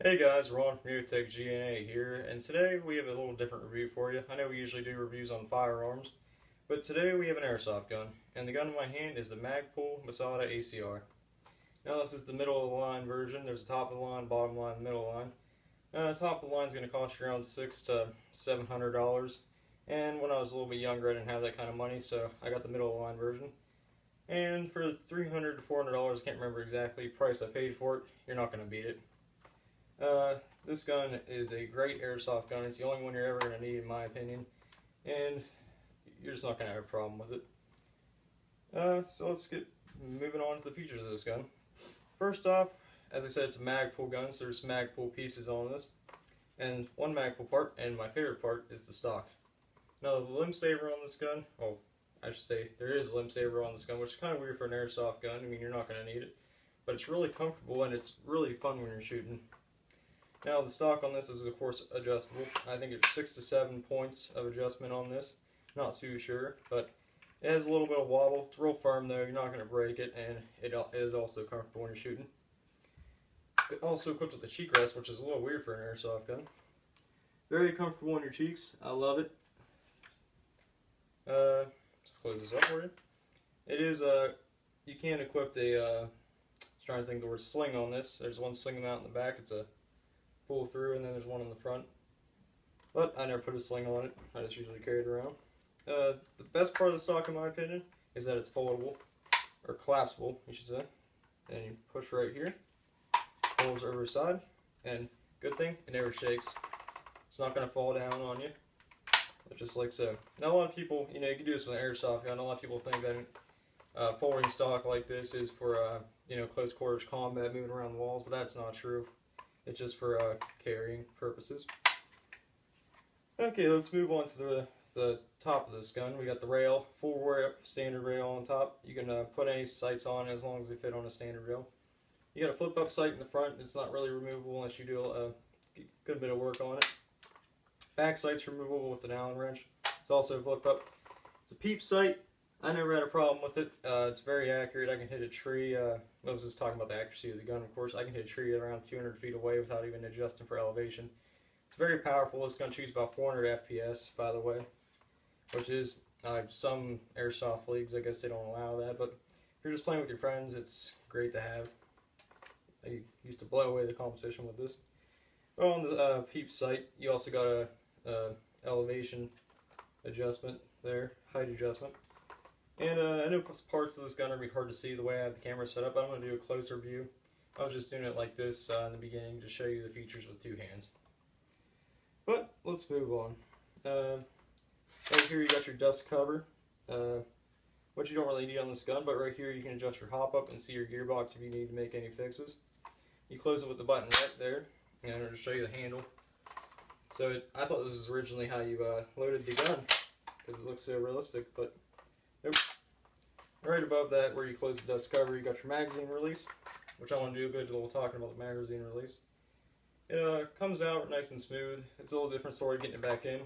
Hey guys, Ron from Yotek A here, and today we have a little different review for you. I know we usually do reviews on firearms, but today we have an airsoft gun, and the gun in my hand is the Magpul Masada ACR. Now this is the middle of the line version. There's a top of the line, bottom line, middle line. Top of the line is going to cost you around $600 to $700, and when I was a little bit younger I didn't have that kind of money, so I got the middle of the line version. And for $300 to $400, can't remember exactly the price I paid for it, you're not going to beat it. This gun is a great airsoft gun. It's the only one you're ever going to need in my opinion, and you're just not going to have a problem with it. So let's get moving on to the features of this gun. First off, as I said, it's a Magpul gun, so there's Magpul pieces on this, and one Magpul part, and my favorite part, is the stock. Now the limb saver on this gun, well, I should say there is a limb saver on this gun, which is kind of weird for an airsoft gun. I mean, you're not going to need it, but it's really comfortable and it's really fun when you're shooting. Now the stock on this is of course adjustable. I think it's 6 to 7 points of adjustment on this. Not too sure, but it has a little bit of wobble. It's real firm though, you're not going to break it, and it is also comfortable when you're shooting. It's also equipped with a cheek rest, which is a little weird for an airsoft gun. Very comfortable on your cheeks. I love it. Let's close this up for you. It is you can equip I'm trying to think of the word sling on this. There's one sling out in the back. It's a pull through, and then there's one in the front. But I never put a sling on it. I just usually carry it around. The best part of the stock, in my opinion, is that it's foldable, or collapsible, you should say. And you push right here, folds over the side, and good thing, it never shakes. It's not going to fall down on you, just like so. Now a lot of people, you can do this with an airsoft gun. A lot of people think that folding stock like this is for close quarters combat, moving around the walls, but that's not true. It's just for carrying purposes. Okay, let's move on to the top of this gun. We got the rail, full rail, standard rail on top. You can put any sights on as long as they fit on a standard rail. You got a flip up sight in the front. It's not really removable unless you do a good bit of work on it. Back sight's removable with an Allen wrench. It's also flip up. It's a peep sight. I never had a problem with it. It's very accurate. I can hit a tree. I was just talking about the accuracy of the gun, of course. I can hit a tree around 200 feet away without even adjusting for elevation. It's very powerful. This gun shoots about 400 FPS, by the way, which is some airsoft leagues, I guess they don't allow that. But if you're just playing with your friends, it's great to have. I used to blow away the competition with this. But on the peep sight, you also got a elevation adjustment there, height adjustment. And I know parts of this gun are going to be hard to see the way I have the camera set up. I'm going to do a closer view. I was just doing it like this in the beginning to show you the features with two hands. But let's move on. Right here you got your dust cover, which you don't really need on this gun, but right here you can adjust your hop up and see your gearbox if you need to make any fixes. You close it with the button right there, and I'm going to show you the handle. So I thought this was originally how you loaded the gun, because it looks so realistic, but nope. Right above that, where you close the dust cover, you got your magazine release, which I want to do a good little talking about the magazine release. It comes out nice and smooth. It's a little different story getting it back in,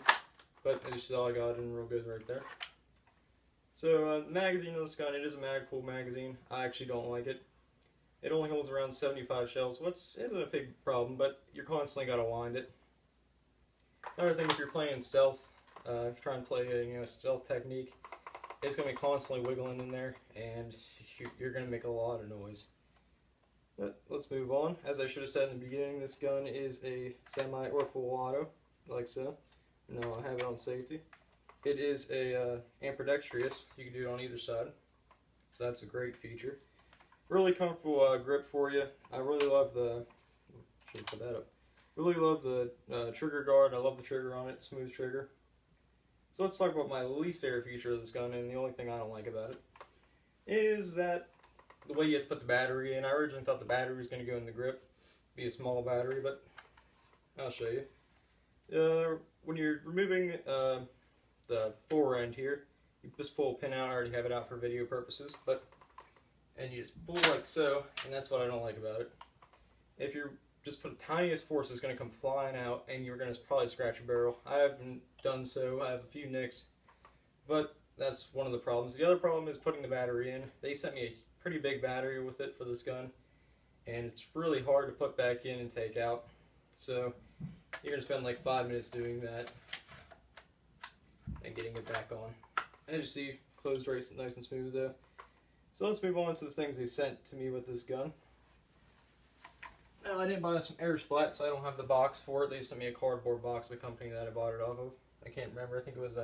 but it's just all I got in real good right there. So the magazine of this gun, it is a Magpul magazine. I actually don't like it. It only holds around 75 shells, which isn't a big problem, but you're constantly got to wind it. Another thing, if you're playing stealth, if you're trying to play a stealth technique, it's going to be constantly wiggling in there, and you're going to make a lot of noise. But let's move on. As I should have said in the beginning, this gun is a semi or full auto, like so. No, I have it on safety. It is a ambidextrous. You can do it on either side, so that's a great feature. Really comfortable grip for you. I really love the. Should put that up. Really love the trigger guard. I love the trigger on it. Smooth trigger. So let's talk about my least favorite feature of this gun, and the only thing I don't like about it is that the way you have to put the battery in. I originally thought the battery was going to go in the grip, be a small battery, but I'll show you. When you're removing the fore end here, you just pull a pin out. I already have it out for video purposes, and you just pull like so, and that's what I don't like about it. If you're just put the tiniest force, it's going to come flying out, and you're going to probably scratch your barrel. I haven't done so. I have a few nicks, but that's one of the problems. The other problem is putting the battery in. They sent me a pretty big battery with it for this gun, and it's really hard to put back in and take out. So you're gonna spend like 5 minutes doing that and getting it back on. As you see, closed right, nice and smooth though. So let's move on to the things they sent to me with this gun. Now, I didn't buy some air splats, so I don't have the box for it. They sent me a cardboard box, the company that I bought it off of. I can't remember, I think it was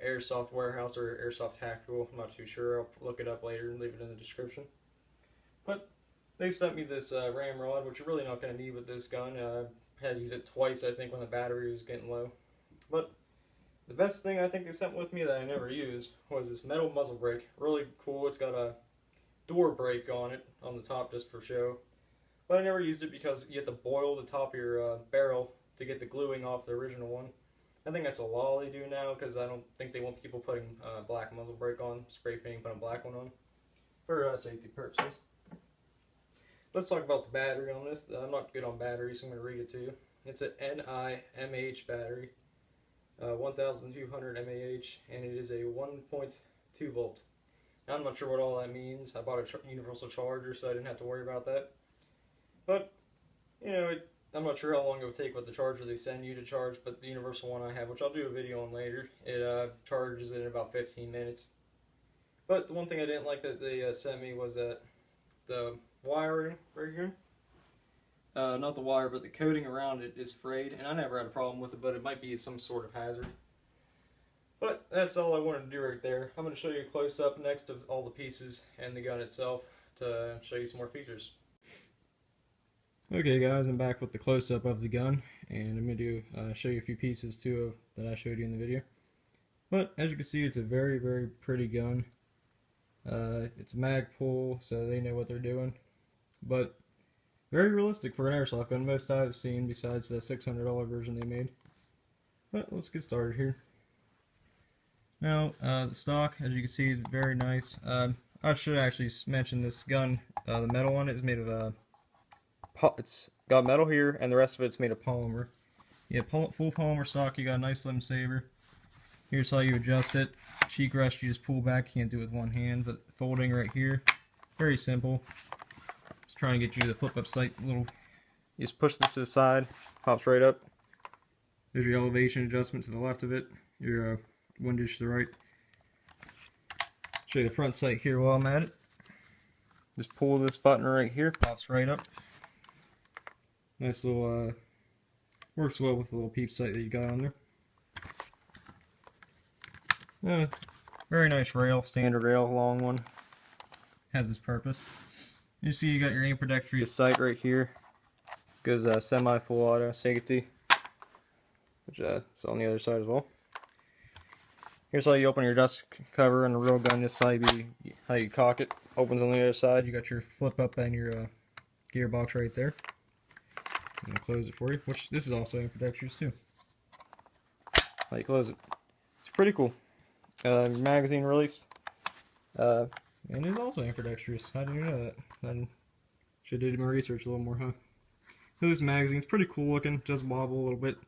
Airsoft Warehouse or Airsoft Tactical, I'm not too sure. I'll look it up later and leave it in the description. But they sent me this ramrod, which you're really not going to need with this gun. I had to use it twice, I think, when the battery was getting low. But the best thing I think they sent with me that I never used was this metal muzzle brake. Really cool. It's got a door brake on it, on the top, just for show. But I never used it because you have to boil the top of your barrel to get the gluing off the original one. I think that's a law they do now, because I don't think they want people putting black muzzle brake on, spray painting, put a black one on, for safety purposes. Let's talk about the battery on this. I'm not good on batteries, so I'm going to read it to you. It's an NIMH battery, 1200 mAh, and it is a 1.2 volt. Now, I'm not sure what all that means. I bought a universal charger, so I didn't have to worry about that. But, you know, I'm not sure how long it would take with the charger they send you to charge, but the universal one I have, which I'll do a video on later, it charges in about 15 minutes. But the one thing I didn't like that they sent me was that the wiring right here, not the wire, but the coating around it is frayed, and I never had a problem with it, but it might be some sort of hazard. But that's all I wanted to do right there. I'm going to show you a close-up next of all the pieces and the gun itself to show you some more features. Okay guys, I'm back with the close-up of the gun, and I'm going to show you a few pieces too that I showed you in the video. But as you can see, it's a very, very pretty gun. It's a Magpul, so they know what they're doing. But very realistic for an airsoft gun, most I've seen besides the $600 version they made. But let's get started here. Now, the stock, as you can see, is very nice. I should actually mention this gun. The metal on it is made of it's got metal here, and the rest of it's made of polymer. Yeah, full polymer stock. You got a nice slim saber. Here's how you adjust it. Cheek rest, you just pull back. Can't do it with one hand, but folding right here, very simple. Just trying to get you the flip up sight. You just push this to the side, pops right up. There's your elevation adjustment to the left of it. Your wind dish to the right. Show you the front sight here while I'm at it. Just pull this button right here, pops right up. Nice little, works well with the little peep sight that you got on there. Very nice rail, standard rail, long one. Has its purpose. You see you got your aim protector sight right here. Goes semi-full auto safety, which is on the other side as well. Here's how you open your dust cover on the real gun, just how you cock it. Opens on the other side. You got your flip up and your gearbox right there. I'm going to close it for you, which this is also ambidextrous too. How you close it. It's pretty cool. Magazine release. And it's also ambidextrous. How did you know that? I should have did my research a little more, huh? So this magazine, it's pretty cool looking. Does wobble a little bit.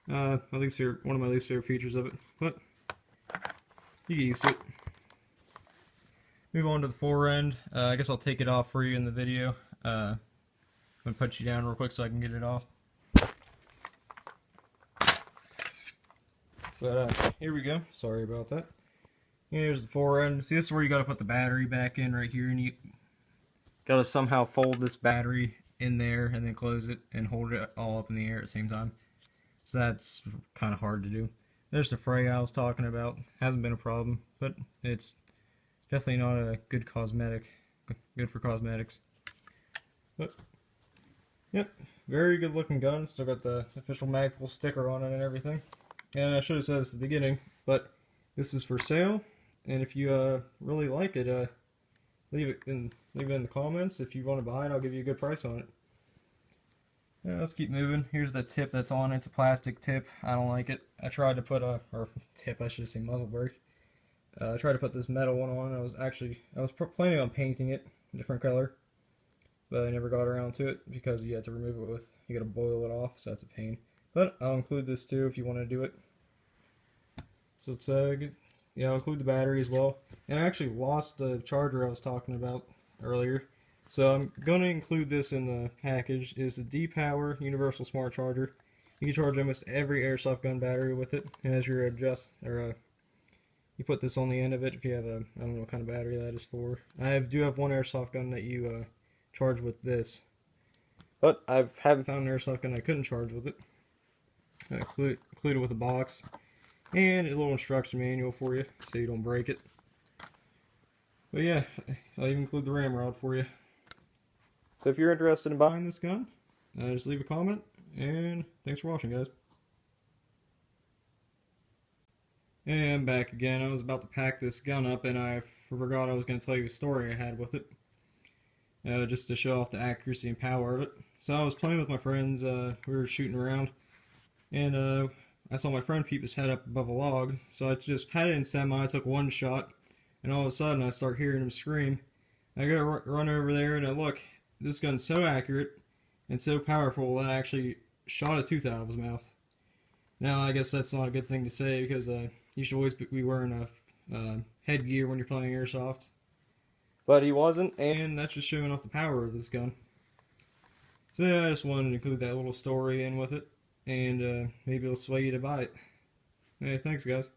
One of my least favorite features of it. But you get used to it. Move on to the fore end. I guess I'll take it off for you in the video. I'm going to put you down real quick so I can get it off. But here we go. Sorry about that. Here's the fore end. See, this is where you got to put the battery back in right here, and you got to somehow fold this battery in there and then close it and hold it all up in the air at the same time. So that's kind of hard to do. There's the fray I was talking about. Hasn't been a problem, but it's definitely not a good cosmetic. Good for cosmetics. But yep, very good looking gun. Still got the official Magpul sticker on it and everything. And I should have said this at the beginning, but this is for sale. And if you really like it, leave it in the comments. If you want to buy it, I'll give you a good price on it. Yeah, let's keep moving. Here's the tip that's on it. It's a plastic tip. I don't like it. I tried to put I should say muzzle brake. I tried to put this metal one on. I was planning on painting it a different color, but I never got around to it because you have to remove it you got to boil it off, so that's a pain. But I'll include this too if you want to do it. So it's yeah, I'll include the battery as well. And I actually lost the charger I was talking about earlier. So I'm going to include this in the package, is the D-Power Universal Smart Charger. You can charge almost every airsoft gun battery with it, and as you you put this on the end of it if you have a, I don't know what kind of battery that is for. I do have one airsoft gun that you charge with this, but I haven't found an airsoft gun I couldn't charge with it. Included with a box and a little instruction manual for you so you don't break it. But yeah, I'll even include the ramrod for you. So if you're interested in buying this gun, just leave a comment, and thanks for watching, guys. And I'm back again. I was about to pack this gun up and I forgot I was going to tell you a story I had with it. Just to show off the accuracy and power of it. So I was playing with my friends, we were shooting around, and I saw my friend peep his head up above a log, so I just had it in semi, I took one shot, and all of a sudden I start hearing him scream. I gotta run over there and I look, this gun's so accurate and so powerful that I actually shot a tooth out of his mouth. Now I guess that's not a good thing to say because you should always be wearing a headgear when you're playing airsoft. But he wasn't, and that's just showing off the power of this gun. So yeah, I just wanted to include that little story in with it, and maybe it'll sway you to buy it. Hey, thanks guys.